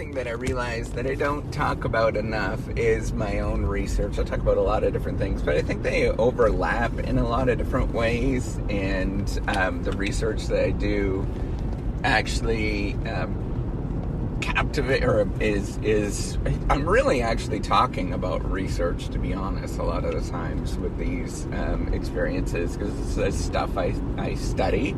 thing that I realize that I don't talk about enough is my own research. I talk about a lot of different things, but I think they overlap in a lot of different ways. And the research that I do actually captivate, or is I'm really actually talking about research, to be honest, a lot of the times with these experiences, because it's stuff I study.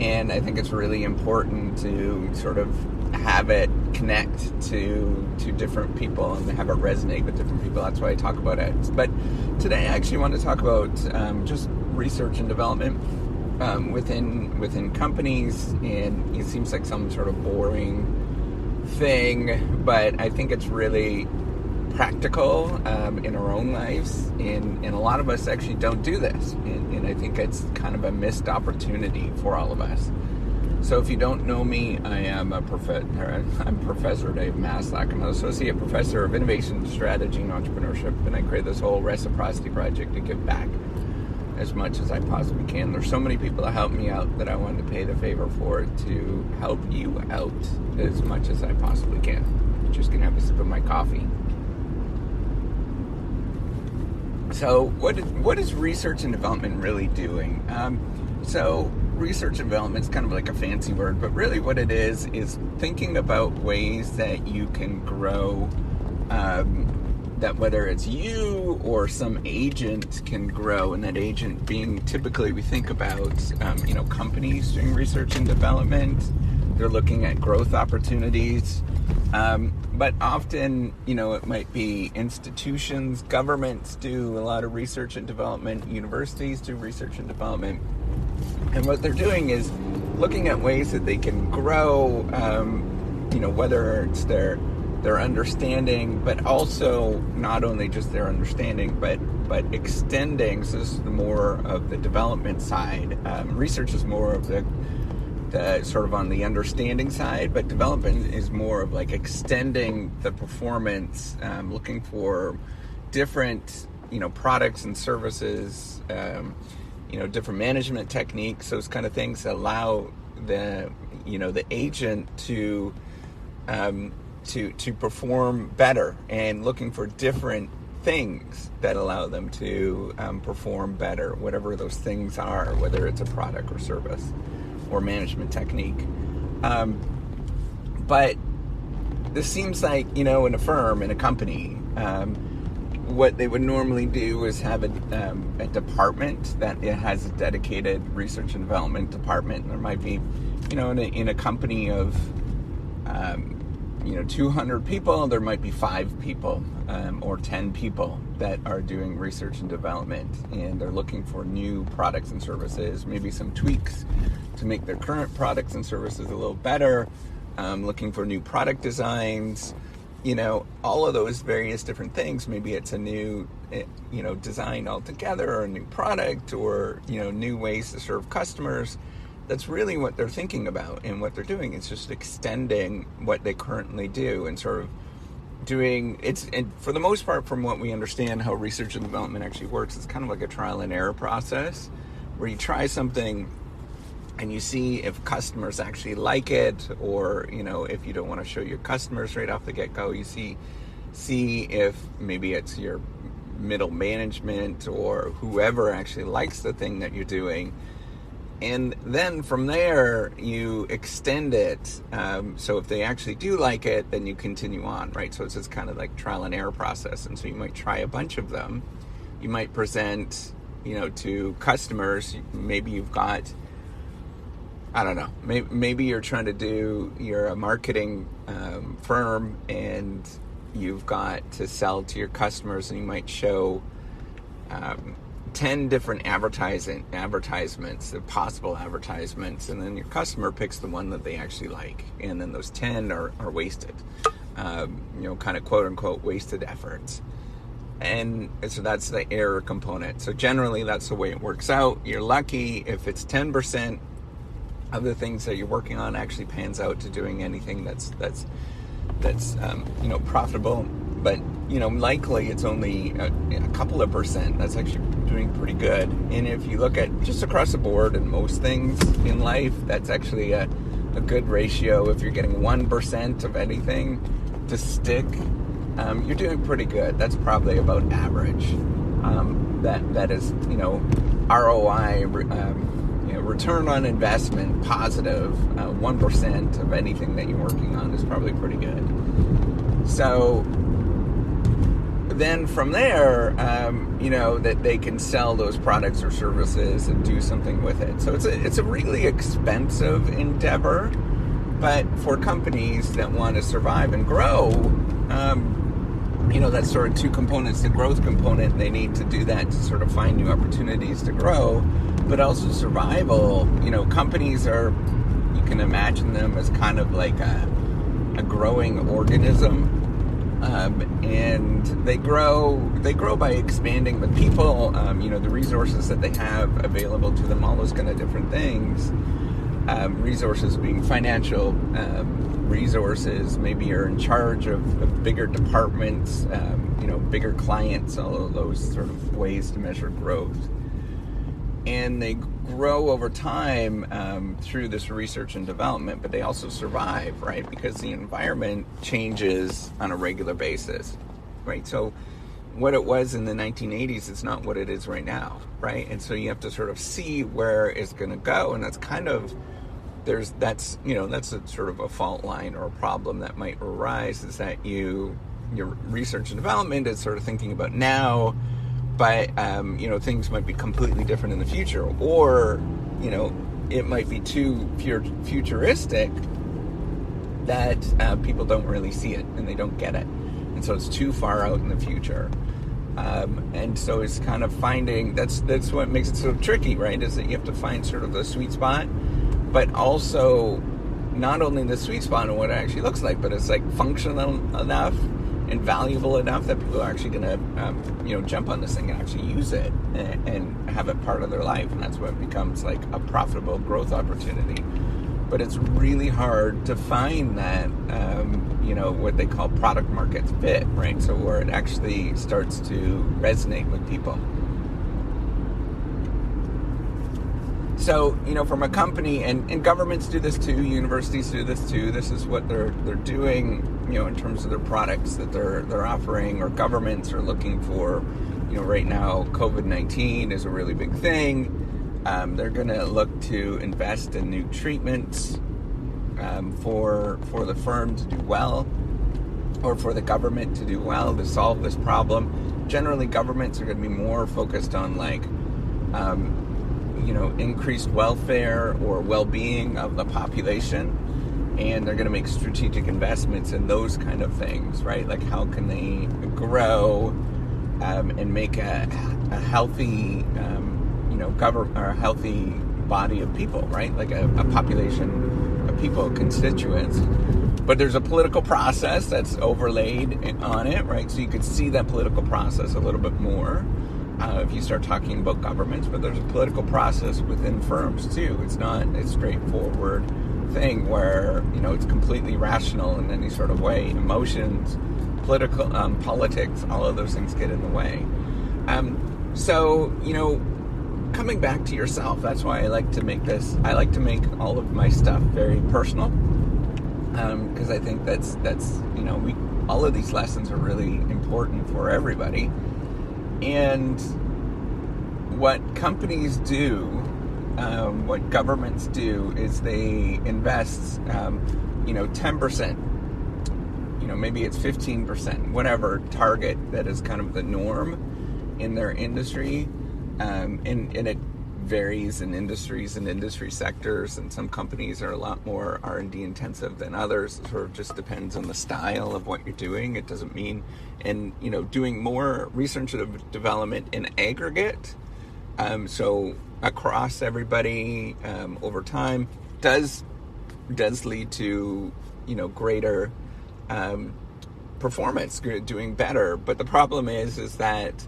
And I think it's really important to sort of have it connect to different people and have it resonate with different people. That's why I talk about it. But today I actually want to talk about just research and development within companies. And it seems like some sort of boring thing, but I think it's really practical in our own lives, and a lot of us actually don't do this, and I think it's kind of a missed opportunity for all of us. So if you don't know me, I am I'm Professor Dave Maslach. I'm an Associate Professor of Innovation, Strategy, and Entrepreneurship, and I create this whole reciprocity project to give back as much as I possibly can. There's so many people that help me out that I wanted to pay the favor for to help you out as much as I possibly can. I'm just gonna have a sip of my coffee. So what is research and development really doing? So research and development is kind of like a fancy word, but really what it is thinking about ways that you can grow, that whether it's you or some agent can grow, and that agent being typically, we think about companies doing research and development. They're looking at growth opportunities. But often, it might be institutions, governments do a lot of research and development, universities do research and development. And what they're doing is looking at ways that they can grow, whether it's their understanding, but also not only just their understanding, but extending. So this is more of the development side. Research is more of the sort of on the understanding side, but development is more of like extending the performance, looking for different, products and services, different management techniques, those kind of things that allow the agent to perform better, and looking for different things that allow them to perform better, whatever those things are, whether it's a product or service or management technique. But this seems like, in a firm, in a company, what they would normally do is have a department that it has a dedicated research and development department. And there might be, in a company of 200 people, there might be 5 people or 10 people that are doing research and development, and they're looking for new products and services, maybe some tweaks to make their current products and services a little better, looking for new product designs, all of those various different things. Maybe it's a new, design altogether, or a new product, or, new ways to serve customers. That's really what they're thinking about, and what they're doing is just extending what they currently do, and sort of doing it's, and for the most part, from what we understand how research and development actually works, it's kind of like a trial and error process, where you try something and you see if customers actually like it, or if you don't want to show your customers right off the get-go, you see if maybe it's your middle management or whoever actually likes the thing that you're doing. And then from there, you extend it. So if they actually do like it, then you continue on, right? So it's this kind of like trial and error process. And so you might try a bunch of them. You might present, to customers. Maybe you've got, I don't know, maybe you're trying to you're a marketing firm, and you've got to sell to your customers, and you might show 10 different advertisements, the possible advertisements, and then your customer picks the one that they actually like, and then those 10 are wasted, kind of quote unquote wasted efforts. And so that's the error component. So generally that's the way it works out. You're lucky if it's 10% of the things that you're working on actually pans out to doing anything that's profitable. But likely it's only a couple of percent that's actually doing pretty good. And if you look at just across the board in most things in life, that's actually a a good ratio. If you're getting 1% of anything to stick, you're doing pretty good. That's probably about average. That is, ROI, return on investment positive. 1% of anything that you're working on is probably pretty good. So then from there, that they can sell those products or services and do something with it. So it's a really expensive endeavor, but for companies that want to survive and grow, that's sort of two components. The growth component, they need to do that to sort of find new opportunities to grow, but also survival. Companies you can imagine them as kind of like a growing organism. And they grow by expanding the people, the resources that they have available to them, all those kind of different things. Resources being financial resources, maybe you're in charge of bigger departments, bigger clients, all of those sort of ways to measure growth. And they grow over time through this research and development, but they also survive, right? Because the environment changes on a regular basis, right? So what it was in the 1980s is not what it is right now, right? And so you have to sort of see where it's going to go, and that's kind of that's a sort of a fault line or a problem that might arise, is that your research and development is sort of thinking about now, but things might be completely different in the future, or it might be too futuristic that people don't really see it and they don't get it, and so it's too far out in the future. And so it's kind of finding, that's what makes it so tricky, right? Is that you have to find sort of the sweet spot, but also not only the sweet spot and what it actually looks like, but it's like functional enough and valuable enough that people are actually going to, jump on this thing and actually use it and have it part of their life. And that's what becomes like a profitable growth opportunity. But it's really hard to find that, what they call product market fit, right? So where it actually starts to resonate with people. So, from a company, and governments do this too, universities do this too. This is what they're doing, in terms of their products that they're offering, or governments are looking for. Right now, COVID-19 is a really big thing. They're going to look to invest in new treatments for the firm to do well, or for the government to do well to solve this problem. Generally, governments are going to be more focused on increased welfare or well-being of the population, and they're going to make strategic investments in those kind of things, right? Like how can they grow and make a healthy, a healthy body of people, right? Like a population of people, constituents. But there's a political process that's overlaid on it, right? So you could see that political process a little bit more if you start talking about governments, but there's a political process within firms too. It's not a straightforward thing where, it's completely rational in any sort of way. Emotions, politics, all of those things get in the way. So, coming back to yourself, that's why I like to make all of my stuff very personal. Because I think that's all of these lessons are really important for everybody. And what companies do, what governments do, is they invest, 10%, maybe it's 15%, whatever target that is kind of the norm in their industry. And it varies in industries and industry sectors, and some companies are a lot more R&D intensive than others. It sort of just depends on the style of what you're doing. It doesn't mean, and doing more research and development in aggregate, so across everybody over time does lead to greater performance, doing better. But the problem is that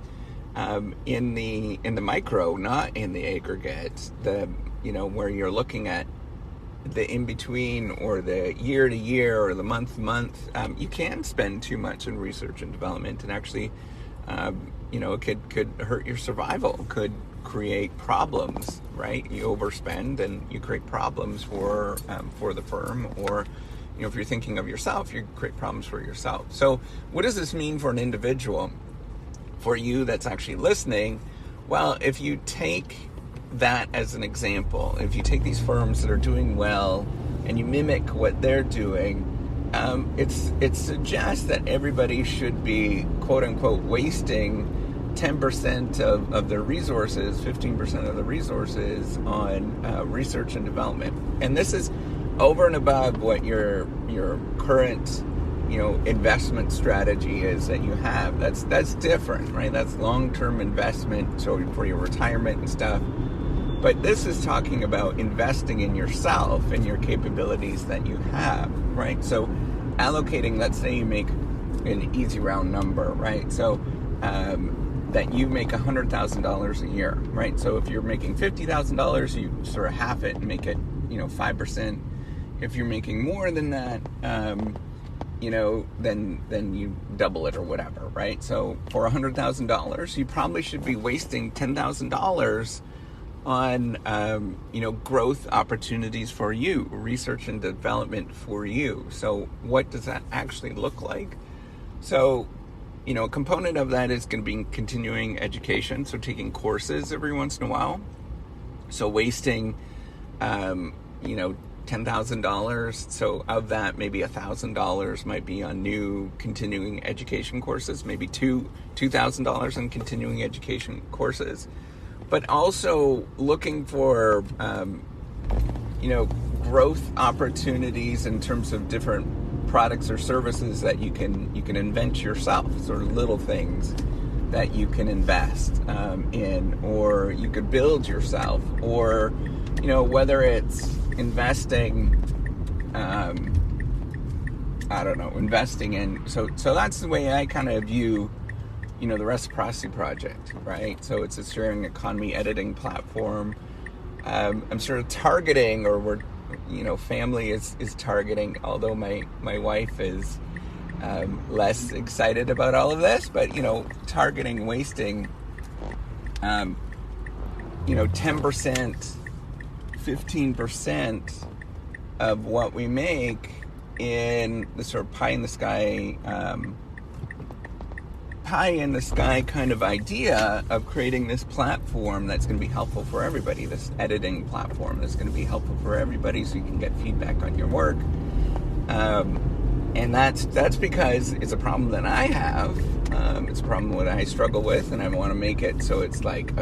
in the micro, not in the aggregate, where you're looking at the in-between, or the year-to-year, or the month-to-month, you can spend too much in research and development, and actually, it could hurt your survival, could create problems, right? You overspend and you create problems for the firm, or if you're thinking of yourself, you create problems for yourself. So what does this mean for an individual? For you that's actually listening, well, if you take that as an example, if you take these firms that are doing well and you mimic what they're doing, it suggests that everybody should be, quote unquote, wasting 10% of their resources, 15% of the resources on research and development. And this is over and above what your current investment strategy is that you have. That's different, right? That's long-term investment, so for your retirement and stuff. But this is talking about investing in yourself and your capabilities that you have, right? So allocating, let's say you make an easy round number, right? So that you make $100,000 a year, right? So if you're making $50,000, you sort of half it and make it 5%. If you're making more than that, then you double it or whatever, right? So for $100,000, you probably should be wasting $10,000 on, growth opportunities for you, research and development for you. So what does that actually look like? So, a component of that is going to be continuing education. So taking courses every once in a while. So wasting, $10,000. So of that, maybe $1,000 might be on new continuing education courses, maybe $2,000 on continuing education courses, but also looking for, growth opportunities in terms of different products or services that you can invent yourself, sort of little things that you can invest in, or you could build yourself, or whether it's investing investing in, so that's the way I kind of view the Reciprocity Project, right? So it's a sharing economy editing platform. I'm sort of targeting, or we're family is targeting, although my wife is less excited about all of this, but targeting wasting 10%, 15% of what we make in the sort of pie in the sky kind of idea of creating this platform that's going to be helpful for everybody, this editing platform that's going to be helpful for everybody, so you can get feedback on your work. And that's because it's a problem that I have. It's a problem that I struggle with, and I want to make it so it's like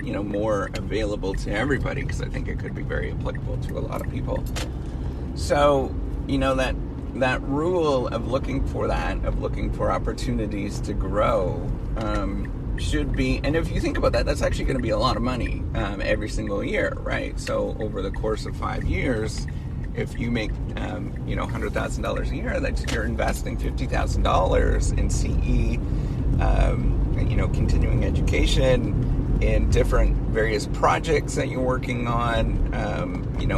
more available to everybody, because I think it could be very applicable to a lot of people. So that rule of looking for opportunities to grow should be, and if you think about that, that's actually going to be a lot of money every single year, right? So over the course of 5 years, if you make $100,000 a year, you're investing $50,000 in CE, continuing education, in different various projects that you're working on.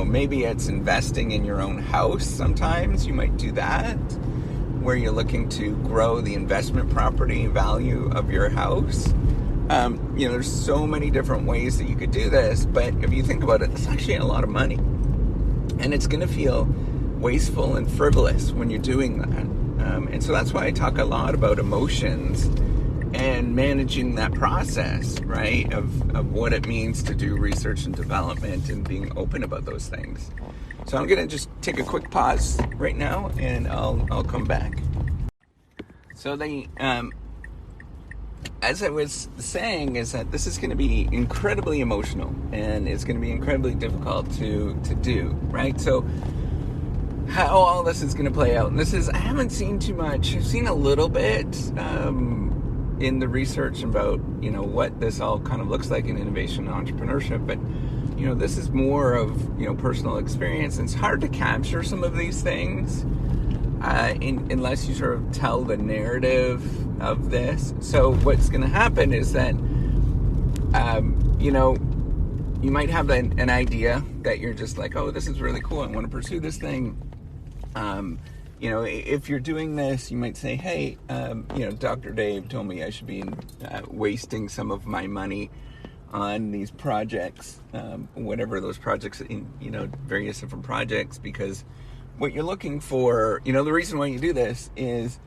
Maybe it's investing in your own house. Sometimes you might do that, where you're looking to grow the investment property value of your house. There's so many different ways that you could do this, but if you think about it, it's actually a lot of money. And it's going to feel wasteful and frivolous when you're doing that. And so that's why I talk a lot about emotions and managing that process, right, of what it means to do research and development and being open about those things. So I'm going to just take a quick pause right now, and I'll come back. So as I was saying, is that this is going to be incredibly emotional, and it's going to be incredibly difficult to do, right? So how all this is going to play out, and I haven't seen too much. I've seen a little bit in the research about, what this all kind of looks like in innovation and entrepreneurship, but, this is more of, personal experience, and it's hard to capture some of these things unless you sort of tell the narrative of this. So what's going to happen is that, you might have an idea that you're just like, oh, this is really cool, I want to pursue this thing. If you're doing this, you might say, hey, Dr. Dave told me I should be wasting some of my money on these projects, whatever those projects, various different projects, because what you're looking for, the reason why you do this is,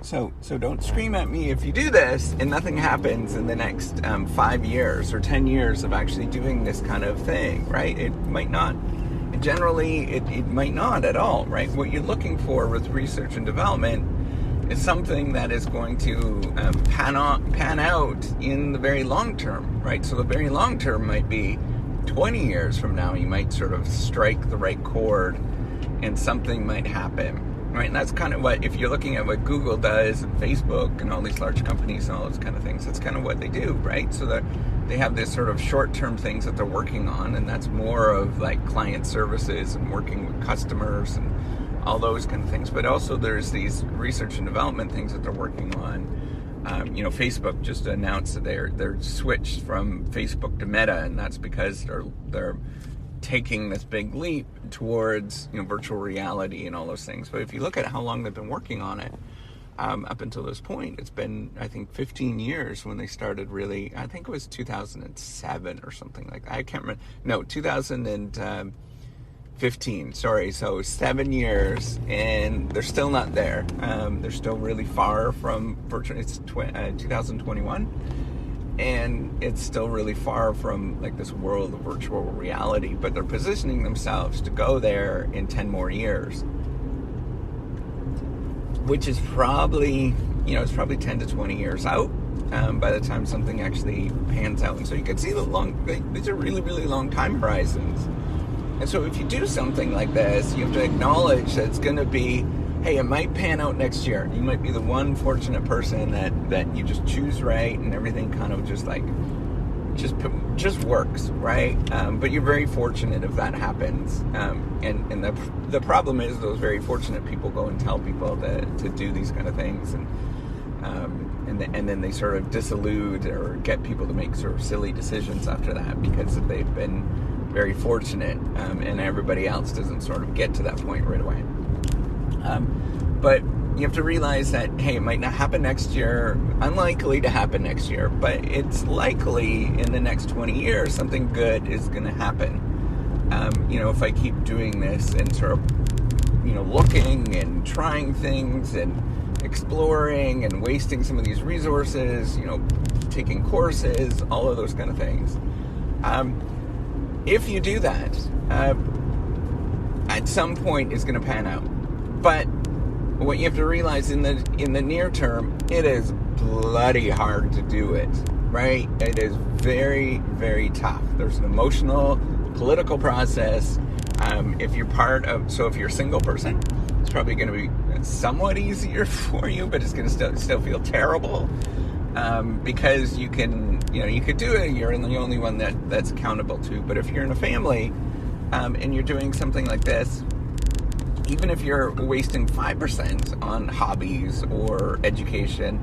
so don't scream at me if you do this and nothing happens in the next 5 years or 10 years of actually doing this kind of thing, right? It might not. Generally, it might not at all, right? What you're looking for with research and development is something that is going to pan out in the very long term, right? So the very long term might be 20 years from now. You might sort of strike the right chord and something might happen, right? And that's kind of what, if you're looking at what Google does and Facebook and all these large companies and all those kind of things, that's kind of what they do, right? So that they have this sort of short-term things that they're working on, and that's more of like client services and working with customers and all those kind of things. But also there's these research and development things that they're working on. Facebook just announced that they're switched from Facebook to Meta, and that's because they're taking this big leap towards virtual reality and all those things. But if you look at how long they've been working on it, up until this point, it's been, I think, 15 years when they started really. I think it was 2007 or something like that. I can't remember. No, 2015. Sorry. So 7 years, and they're still not there. They're still really far from virtual. It's 2021, and it's still really far from like this world of virtual reality. But they're positioning themselves to go there in 10 more years. Which is probably, it's probably 10 to 20 years out by the time something actually pans out. And so you can see these are really, really long time horizons. And so if you do something like this, you have to acknowledge that it's going to be, hey, it might pan out next year. You might be the one fortunate person that you just choose right and everything kind of just like, just works, right? But you're very fortunate if that happens. And the problem is those very fortunate people go and tell people to do these kind of things, and then they sort of disillude or get people to make sort of silly decisions after that because they've been very fortunate, and everybody else doesn't sort of get to that point right away. But you have to realize that, hey, it might not happen next year, unlikely to happen next year, but it's likely in the next 20 years something good is going to happen. If I keep doing this and sort of, looking and trying things and exploring and wasting some of these resources, taking courses, all of those kind of things. If you do that, at some point it's going to pan out. But what you have to realize in the near term, it is bloody hard to do it, right? It is very, very tough. There's an emotional, political process. If you're if you're a single person, it's probably going to be somewhat easier for you, but it's going to still feel terrible, because you could do it. You're the only one that's accountable to. But if you're in a family, and you're doing something like this, even if you're wasting 5% on hobbies or education,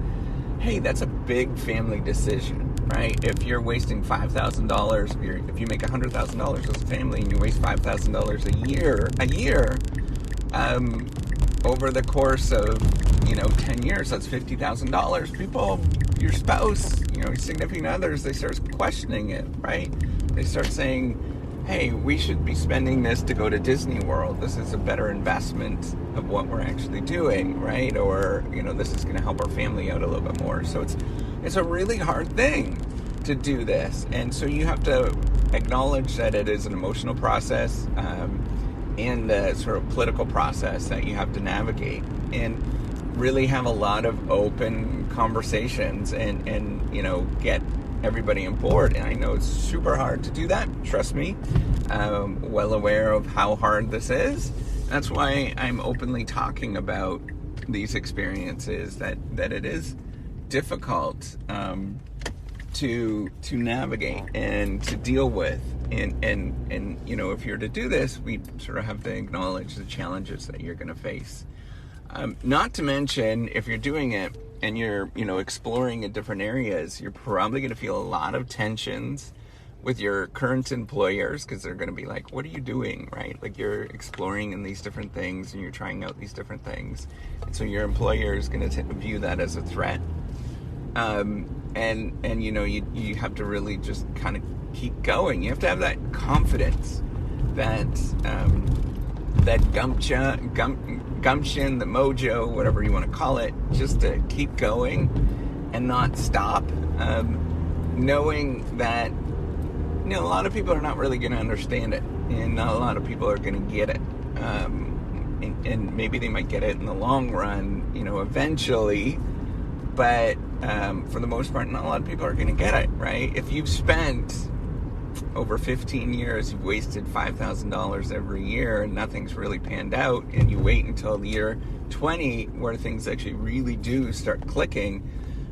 hey, that's a big family decision, right? If you're wasting $5,000, if you make $100,000 as a family and you waste $5,000 a year, over the course of 10 years, that's $50,000. People, your spouse, your significant others, they start questioning it, right? They start saying, hey, we should be spending this to go to Disney World. This is a better investment of what we're actually doing, right? Or, this is going to help our family out a little bit more. So it's a really hard thing to do this. And so you have to acknowledge that it is an emotional process, and the sort of political process that you have to navigate, and really have a lot of open conversations and get everybody on board. And I know it's super hard to do that, trust me. Well aware of how hard this is. That's why I'm openly talking about these experiences, that it is difficult to navigate and to deal with. And if you're to do this, we sort of have to acknowledge the challenges that you're going to face. Not to mention, if you're doing it and you're, exploring in different areas, you're probably going to feel a lot of tensions with your current employers, because they're going to be like, what are you doing, right? Like, you're exploring in these different things and you're trying out these different things. And so your employer is going to view that as a threat. and you have to really just kind of keep going. You have to have that confidence, that gumption, the mojo, whatever you want to call it, just to keep going and not stop, knowing that a lot of people are not really going to understand it, and not a lot of people are going to get it, and maybe they might get it in the long run, eventually, but for the most part, not a lot of people are going to get it, right? If you've spent over 15 years, you've wasted $5,000 every year and nothing's really panned out, and you wait until the year 20 where things actually really do start clicking,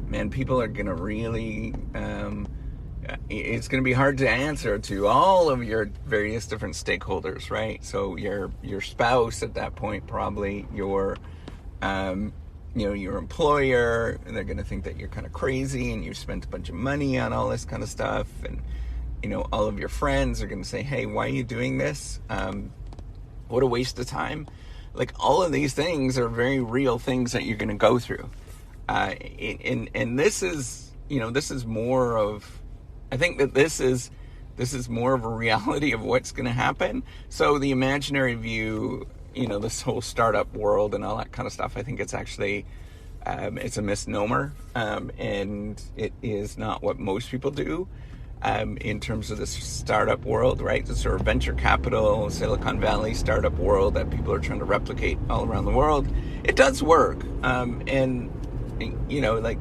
man, people are going to really, it's going to be hard to answer to all of your various different stakeholders, right? So your spouse at that point, probably your employer, and they're going to think that you're kind of crazy and you've spent a bunch of money on all this kind of stuff, and all of your friends are going to say, hey, why are you doing this? What a waste of time. Like, all of these things are very real things that you're going to go through. And this is, this is more of, I think that this is more of a reality of what's going to happen. So the imaginary view, this whole startup world and all that kind of stuff, I think it's actually, it's a misnomer. And it is not what most people do. In terms of this startup world, right? The sort of venture capital, Silicon Valley startup world that people are trying to replicate all around the world. It does work. And, like,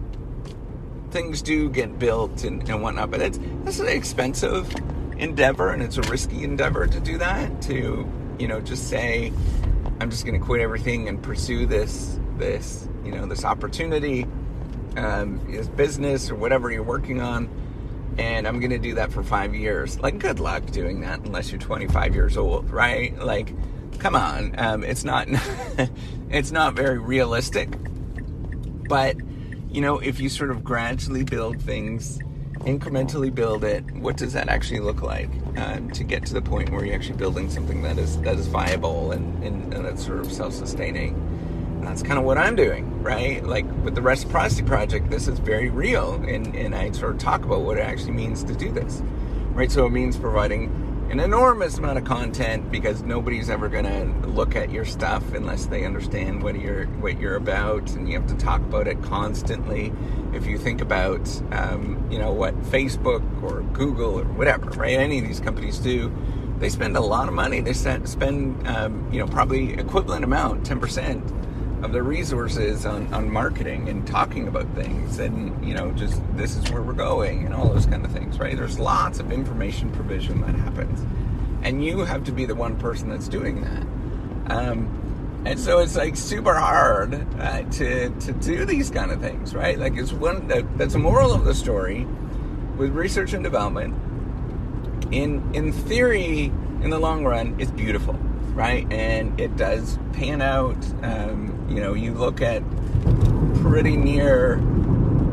things do get built and whatnot, but it's an expensive endeavor, and it's a risky endeavor to do that, to, just say, I'm just going to quit everything and pursue this opportunity, this business or whatever you're working on. And I'm going to do that for 5 years. Like, good luck doing that unless you're 25 years old, right? Like, come on. It's not, it's not very realistic. But, if you sort of gradually build things, incrementally build it, what does that actually look like to get to the point where you're actually building something that is viable and that's sort of self-sustaining? And that's kind of what I'm doing, right? Like, with the Reciprocity Project, this is very real, and I sort of talk about what it actually means to do this, right? So it means providing an enormous amount of content, because nobody's ever going to look at your stuff unless they understand what you're about, and you have to talk about it constantly. If you think about, what Facebook or Google or whatever, right? Any of these companies do, they spend a lot of money. They spend, probably equivalent amount, 10%. Of the resources on marketing and talking about things, and just this is where we're going and all those kind of things, right? There's lots of information provision that happens, and you have to be the one person that's doing that, and so it's like super hard to do these kind of things, right? Like, it's that's a moral of the story with research and development. In theory, in the long run, it's beautiful, right? And it does pan out. You look at pretty near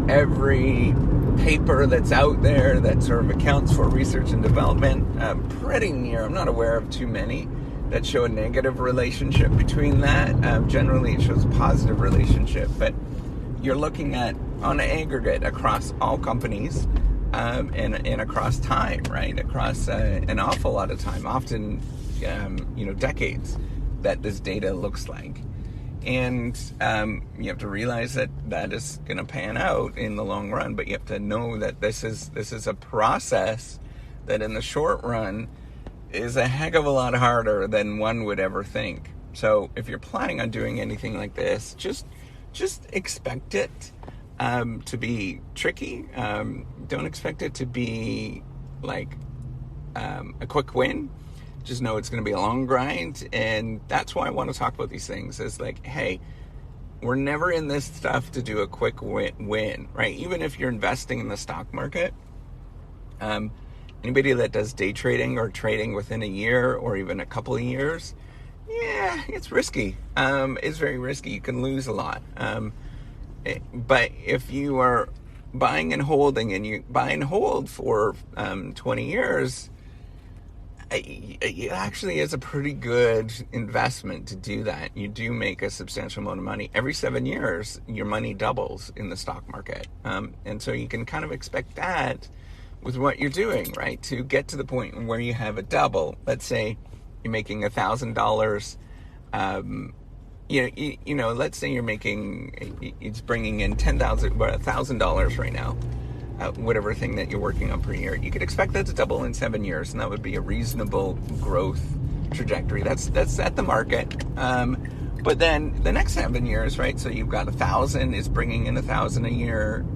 every paper that's out there that sort of accounts for research and development, pretty near, I'm not aware of too many that show a negative relationship between that. Generally, it shows a positive relationship, but you're looking at, on an aggregate, across all companies, and across time, right? Across an awful lot of time, often, decades, that this data looks like. And you have to realize that is going to pan out in the long run, but you have to know that this is a process that in the short run is a heck of a lot harder than one would ever think. So if you're planning on doing anything like this, just expect it to be tricky. Don't expect it to be like a quick win. Just know it's going to be a long grind, and that's why I want to talk about these things. Is like, hey, we're never in this stuff to do a quick win, right? Even if you're investing in the stock market, anybody that does day trading or trading within a year or even a couple of years, yeah, it's risky. It's very risky. You can lose a lot. But if you are buying and holding, and you buy and hold for 20 years, it actually is a pretty good investment to do that. You do make a substantial amount of money. Every 7 years, your money doubles in the stock market. And so you can kind of expect that with what you're doing, right? To get to the point where you have a double. Let's say you're making $1,000. Let's say you're making, it's bringing in $1,000 right now. Whatever thing that you're working on per year, you could expect that to double in 7 years, and that would be a reasonable growth trajectory. That's at the market. But then the next 7 years, right? So you've got 1,000 is bringing in 1,000 a year.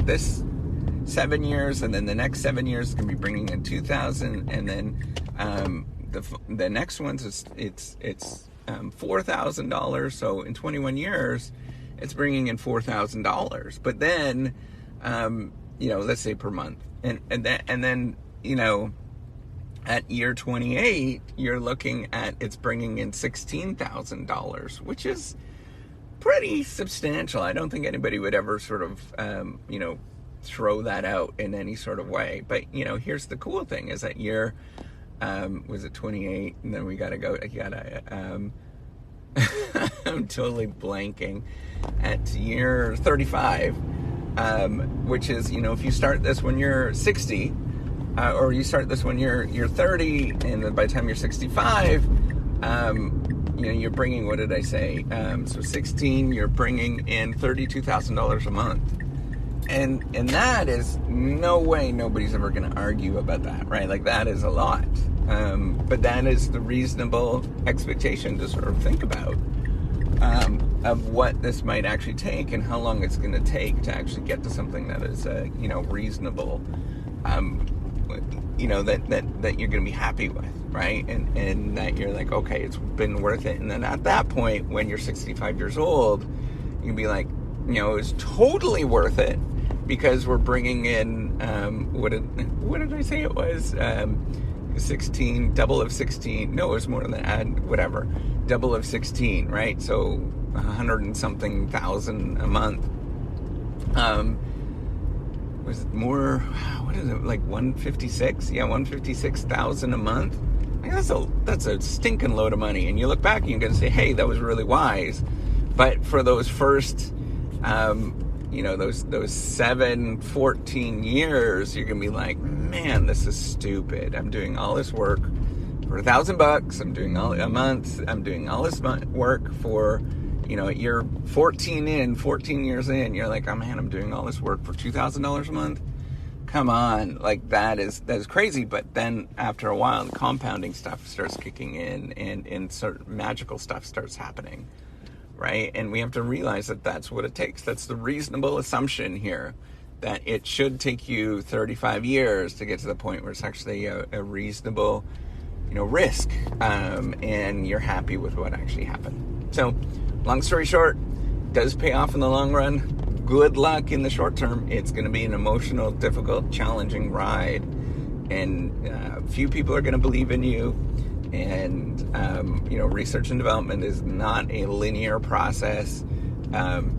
This 7 years, and then the next 7 years is going to be bringing in 2,000, and then the next one's it's $4,000. So in 21 years, it's bringing in $4,000. But then let's say per month, and then at year 28, you're looking at it's bringing in $16,000, which is pretty substantial. I don't think anybody would ever sort of throw that out in any sort of way. But here's the cool thing: is that year was it 28, and then we gotta go. I'm totally blanking at year 35. Which is, if you start this when you're 60, or you start this when you're 30, and then by the time you're 65, you're bringing, what did I say? So 16, you're bringing in $32,000 a month. And that is no way nobody's ever going to argue about that, right? Like, that is a lot. But that is the reasonable expectation to sort of think about. Of what this might actually take and how long it's going to take to actually get to something that is, reasonable, that you're going to be happy with, right? And that you're like, okay, it's been worth it. And then at that point, when you're 65 years old, you can be like, it was totally worth it because we're bringing in, what did I say it was? 16, double of 16. No, it was more than that, whatever. Double of 16, right? So 100 and something thousand a month. Was it more? What is it? Like 156? Yeah, 156,000 a month. I mean, that's a stinking load of money. And you look back and you're going to say, hey, that was really wise. But for those first, those 14 years, you're going to be like, man, this is stupid. I'm doing all this work for $1,000. I'm doing all a month. I'm doing all this work for, you're 14 years in. You're like, oh man, I'm doing all this work for $2,000 a month. Come on, like that is crazy. But then after a while, the compounding stuff starts kicking in, and sort of magical stuff starts happening, right? And we have to realize that that's what it takes. That's the reasonable assumption here, that it should take you 35 years to get to the point where it's actually a reasonable, risk, and you're happy with what actually happened. So, long story short, it does pay off in the long run. Good luck in the short term. It's going to be an emotional, difficult, challenging ride, and few people are going to believe in you. And research and development is not a linear process. People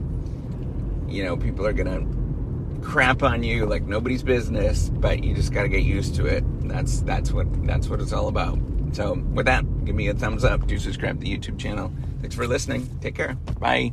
are going to crap on you like nobody's business, but you just got to get used to it. That's what it's all about. So with that, give me a thumbs up. Do subscribe to the YouTube channel. Thanks for listening. Take care. Bye.